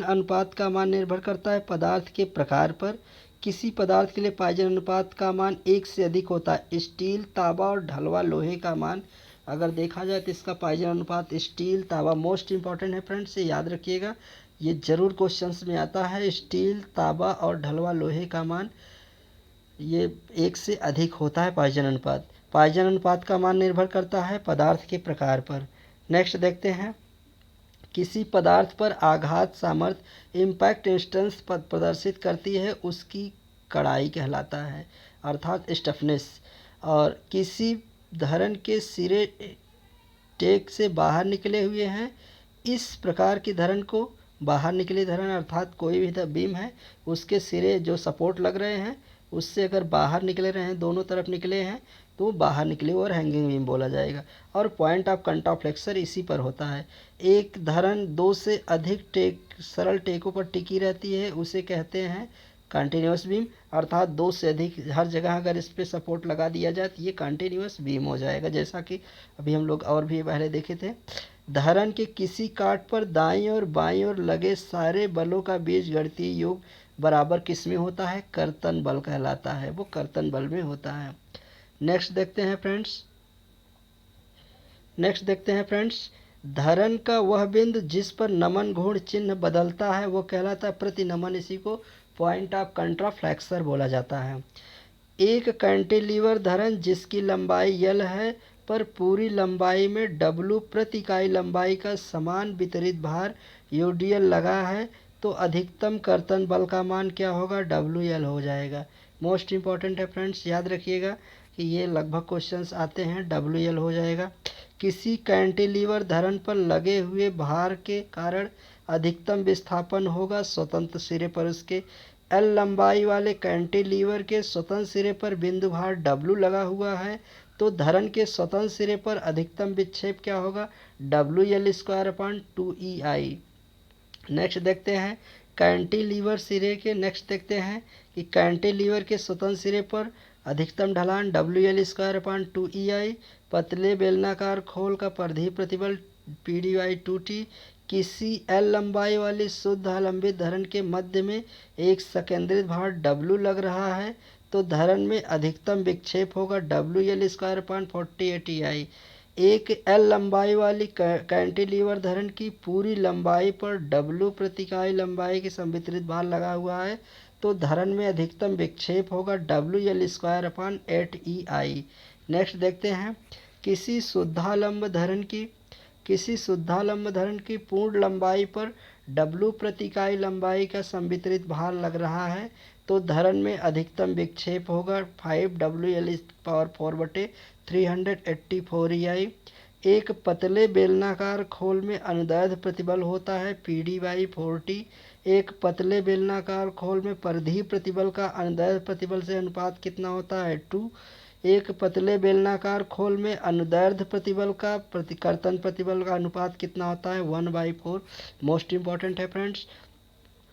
अनुपात का मान निर्भर करता है पदार्थ के प्रकार पर। किसी पदार्थ के लिए पाइजन अनुपात का मान 1 से अधिक होता है। स्टील, तांबा और ढलवा लोहे का मान अगर देखा जाए तो इसका पाइजन अनुपात स्टील, तांबा मोस्ट इंपॉर्टेंट है फ्रेंड्स, ये याद रखिएगा, ये जरूर क्वेश्चंस में आता है। स्टील, तांबा और ढलवा लोहे का मान ये 1 से अधिक होता है पाइजन अनुपात। पाइजन अनुपात का मान निर्भर करता है पदार्थ के प्रकार पर। नेक्स्ट देखते हैं, किसी पदार्थ पर आघात सामर्थ्य इम्पैक्ट इंस्टेंस प्रदर्शित करती है उसकी कड़ाई कहलाता है अर्थात स्टफनेस। और किसी धरण के सिरे टेक से बाहर निकले हुए हैं, इस प्रकार की धरण को बाहर निकली धरण अर्थात कोई भी बीम है उसके सिरे जो सपोर्ट लग रहे हैं उससे अगर बाहर निकले रहे हैं, दोनों तरफ निकले हैं, तो बाहर निकले और हैंगिंग बीम बोला जाएगा। और पॉइंट ऑफ कंट्रोल फ्लेक्सर इसी पर होता है। एक धरन दो से अधिक सरल टेकों पर टिकी रहती है, उसे कहते हैं कंटिन्यूस बीम। अर्थात दो से अधिक हर जगह अगर इस पर सपोर्ट लगा दिया जाए तो ये कंटिन्यूस बीम हो जाएगा, जैसा कि अभी हम लोग और भी पहले देखे थे। धरन के किसी काट पर दाईं और बाईं ओर लगे सारे बलों का बीजगणितीय योग बराबर किस में होता है? कर्तन बल कहलाता है, वो कर्तन बल में होता है। नेक्स्ट देखते हैं फ्रेंड्स, धरन का वह बिंदु जिस पर नमन घूर्ण चिन्ह बदलता है वो कहलाता है प्रतिनमन। इसी को पॉइंट ऑफ कंट्रा फ्लेक्सर बोला जाता है। एक कैंटिलीवर धरन जिसकी लंबाई L है पर पूरी लंबाई में W प्रति इकाई लंबाई का समान वितरित भार UDL लगा है, तो अधिकतम कर्तन बल का मान क्या होगा? WL हो जाएगा। मोस्ट इम्पॉर्टेंट है फ्रेंड्स, याद रखिएगा कि ये लगभग क्वेश्चंस आते हैं। WL हो जाएगा। किसी कैंटिलीवर धरन पर लगे हुए भार के कारण अधिकतम विस्थापन होगा स्वतंत्र सिरे पर उसके। L लंबाई वाले कैंटिलीवर के स्वतंत्र सिरे पर बिंदु भार W लगा हुआ है, तो धरन के स्वतंत्र सिरे पर अधिकतम विक्षेप क्या होगा? WL²/2EI। नेक्स्ट देखते हैं कैंटिलीवर सिरे के। नेक्स्ट देखते हैं कि कैंटिलीवर के स्वतंत्र सिरे पर अधिकतम ढलान WL²/2EI। पतले बेलनाकार खोल का परिधीय प्रतिबल PD/2T। किसी L लंबाई वाली शुद्ध अवलंबित धरन के मध्य में एक संकेंद्रित भार W लग रहा है, तो धरन में अधिकतम विक्षेप होगा WL²/48EI। एक L लंबाई वाली कैंटिलीवर धरन की पूरी लंबाई पर W प्रति इकाई लंबाई के संवितरित भार लगा हुआ है, तो धरन में अधिकतम विक्षेप होगा WL²/8EI। नेक्स्ट देखते हैं किसी शुद्धालंब धरन की पूर्ण लंबाई पर W प्रति इकाई लंबाई का संवितरित भार लग रहा है, तो धरन में अधिकतम विक्षेप होगा 5WL/4/384EI। एक पतले बेलनाकार खोल में अनुदैर्ध्य प्रतिबल होता है PD/4T। एक पतले बेलनाकार खोल में परिधीय प्रतिबल का अनुदैर्ध्य प्रतिबल से अनुपात कितना होता है? 2। एक पतले बेलनाकार खोल में अनुदैर्ध्य प्रतिबल का कर्तन प्रतिबल का अनुपात कितना होता है? 1/4। मोस्ट इम्पॉर्टेंट है फ्रेंड्स,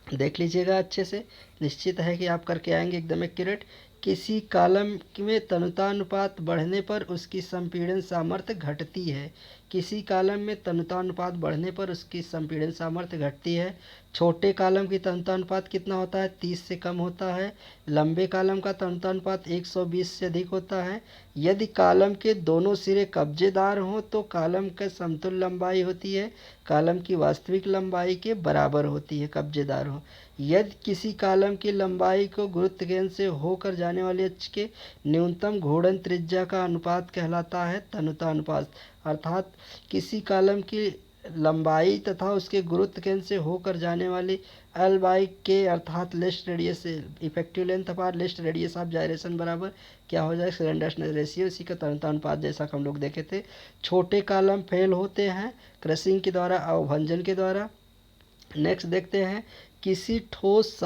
देख लीजिएगा अच्छे से, निश्चित है कि आप करके आएंगे एकदम एक्यूरेट। किसी कॉलम में तनुतानुपात बढ़ने पर उसकी संपीड़न सामर्थ्य घटती है। किसी कॉलम में तनुतानुपात बढ़ने पर उसकी संपीड़न सामर्थ्य घटती है। छोटे कॉलम की तनुतानुपात कितना होता है? 30 से कम होता है। लंबे कॉलम का तनुतानुपात 120 से अधिक होता है। यदि कॉलम के दोनों सिरे कब्जेदार हों तो कॉलम का समतुल्य लंबाई होती है कॉलम की वास्तविक लंबाई के बराबर होती है, कब्जेदार हो। यदि किसी कॉलम की लंबाई को गुरुत्व केंद्र से होकर जाने वाले अक्ष के न्यूनतम घूर्णन त्रिज्या का अनुपात कहलाता है तनुता अनुपात। अर्थात किसी कॉलम की लंबाई तथा उसके गुरुत्व केंद्र से होकर जाने वाली L/K अर्थात लिस्ट रेडियस इफेक्टिव लेंथ अपार लिस्ट रेडियस ऑफ जायरेशन बराबर क्या हो जाएगा? Slenderness ratio. इसी का तनुता अनुपात जैसा हम लोग देखे थे। छोटे कॉलम फेल होते हैं क्रशिंग के द्वारा, अवभंजन के द्वारा। नेक्स्ट देखते हैं किसी ठोस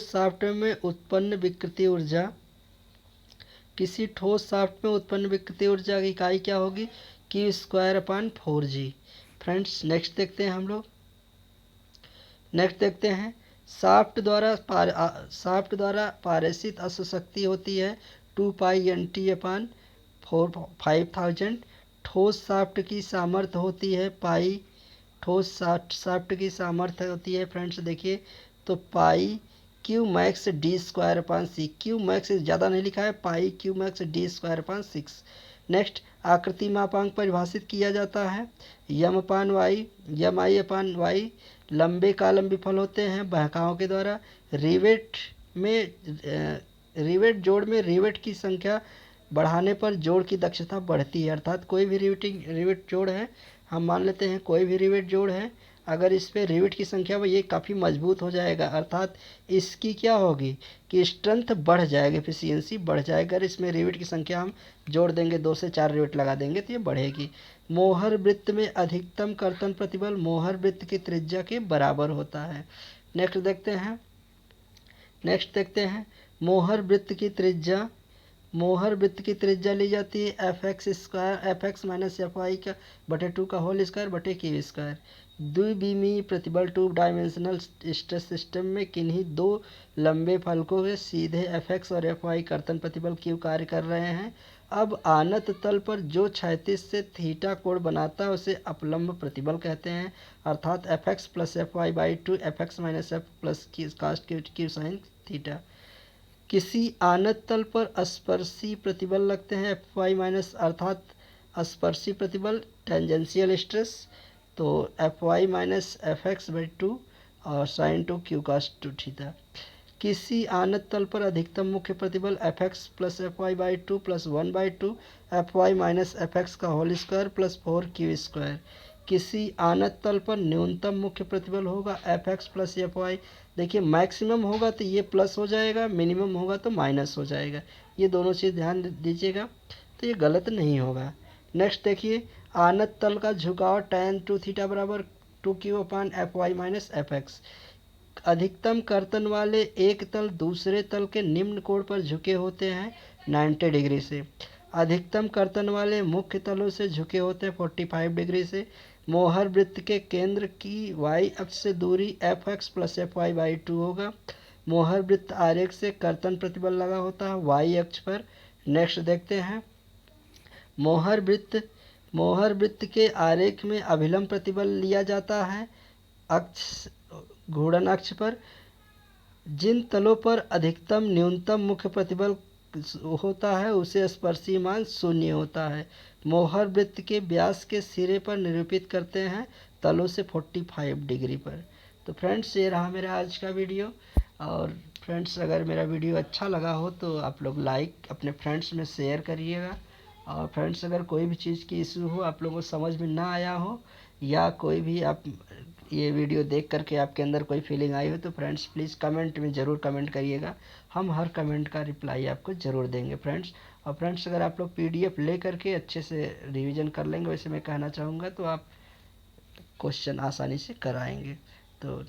शाफ्ट में उत्पन्न विकृति ऊर्जा की इकाई क्या होगी? Q²/4G। फ्रेंड्स नेक्स्ट देखते हैं शाफ्ट द्वारा पारेषित अश्वशक्ति होती है 2πNT/5000। ठोस शाफ्ट की सामर्थ्य होती है पाई। ठोस शाफ्ट की सामर्थ्य होती है फ्रेंड्स देखिए तो पाई Qmax D²/6। Qmax ज़्यादा नहीं लिखा है, पाई Qmax D²/6। नेक्स्ट आकृति मापांक परिभाषित किया जाता है Mi/y। लंबे कॉलम विफल होते हैं बहकाओं के द्वारा। रिवेट जोड़ में रिवेट की संख्या बढ़ाने पर जोड़ की दक्षता बढ़ती है। अर्थात कोई भी रिवेट जोड़ है, हम मान लेते हैं कोई भी रिवेट जोड़ है, अगर इस पे रिवेट की संख्या में ये काफ़ी मजबूत हो जाएगा, अर्थात इसकी क्या होगी कि स्ट्रेंथ बढ़ जाएगी, एफिशिएंसी बढ़ जाएगा। अगर इसमें रिवेट की संख्या हम जोड़ देंगे, 2 से 4 रिवेट लगा देंगे तो ये बढ़ेगी। मोहर वृत्त में अधिकतम कर्तन प्रतिबल मोहर वृत्त की त्रिज्या के बराबर होता है। नेक्स्ट देखते हैं मोहर वृत्त की त्रिज्या ली जाती है F X square F X minus F Y का बटे 2 का होल स्क्वायर बटे क्यू स्क्वायर। द्विविमीय प्रतिबल टू डायमेंशनल स्ट्रेस सिस्टम में किन्हीं दो लंबे फलकों के सीधे एफ एक्स और एफ वाई कर्तन प्रतिबल क्यू कार्य कर रहे हैं। अब आनत तल पर जो क्षैतिज से थीटा कोण बनाता है उसे अपलंब प्रतिबल कहते हैं, अर्थात F X plus F Y by two F X minus F plus cos Q sine theta. किसी आनत तल पर स्पर्शी प्रतिबल लगते हैं एफ वाई माइनस, अर्थात स्पर्शी प्रतिबल टेंजेंशियल स्ट्रेस, तो F Y minus F X by two और sine two Q cos two theta. किसी आनत तल पर अधिकतम मुख्य प्रतिबल F X plus F Y by two plus one by two F Y minus F X का whole square plus 4 Q square. किसी आनत तल पर न्यूनतम मुख्य प्रतिबल होगा F X plus F Y. देखिए मैक्सिमम होगा तो ये प्लस हो जाएगा, मिनिमम होगा तो माइनस हो जाएगा, ये दोनों चीज़ ध्यान दीजिएगा, तो ये गलत नहीं होगा। नेक्स्ट देखिए, आनत तल का झुकाव tan टू थीटा बराबर 2q upon F Y minus F X. अधिकतम कर्तन वाले एक तल दूसरे तल के निम्न कोण पर झुके होते हैं 90 डिग्री से। अधिकतम कर्तन वाले मुख्य तलों से झुके होते हैं 45 डिग्री से। मोहर वृत्त के केंद्र की वाई अक्ष से दूरी F X plus F Y by two होगा। मोहर वृत्त आरेख से कर्तन प्रतिबल लगा होता है वाई अक्ष पर। नेक्स्ट देखते हैं, मोहर वृत्त के आरेख में अभिलंब प्रतिबल लिया जाता है अक्ष घूर्णन अक्ष पर। जिन तलों पर अधिकतम न्यूनतम मुख्य प्रतिबल होता है उसे स्पर्शी मान 0 होता है। मोहर वृत्त के व्यास के सिरे पर निरूपित करते हैं तलों से 45 डिग्री पर। तो फ्रेंड्स ये रहा मेरा आज का वीडियो। और फ्रेंड्स अगर मेरा वीडियो अच्छा लगा हो तो आप लोग लाइक अपने फ्रेंड्स में शेयर करिएगा। और फ्रेंड्स अगर कोई भी चीज़ की इशू हो, आप लोगों को समझ में ना आया हो, या कोई भी आप ये वीडियो देख करके आपके अंदर कोई फीलिंग आई हो, तो फ्रेंड्स प्लीज़ कमेंट में ज़रूर कमेंट करिएगा। हम हर कमेंट का रिप्लाई आपको ज़रूर देंगे फ्रेंड्स। और फ्रेंड्स अगर आप लोग पीडीएफ ले करके अच्छे से रिवीजन कर लेंगे, वैसे मैं कहना चाहूँगा, तो आप क्वेश्चन आसानी से कराएंगे। तो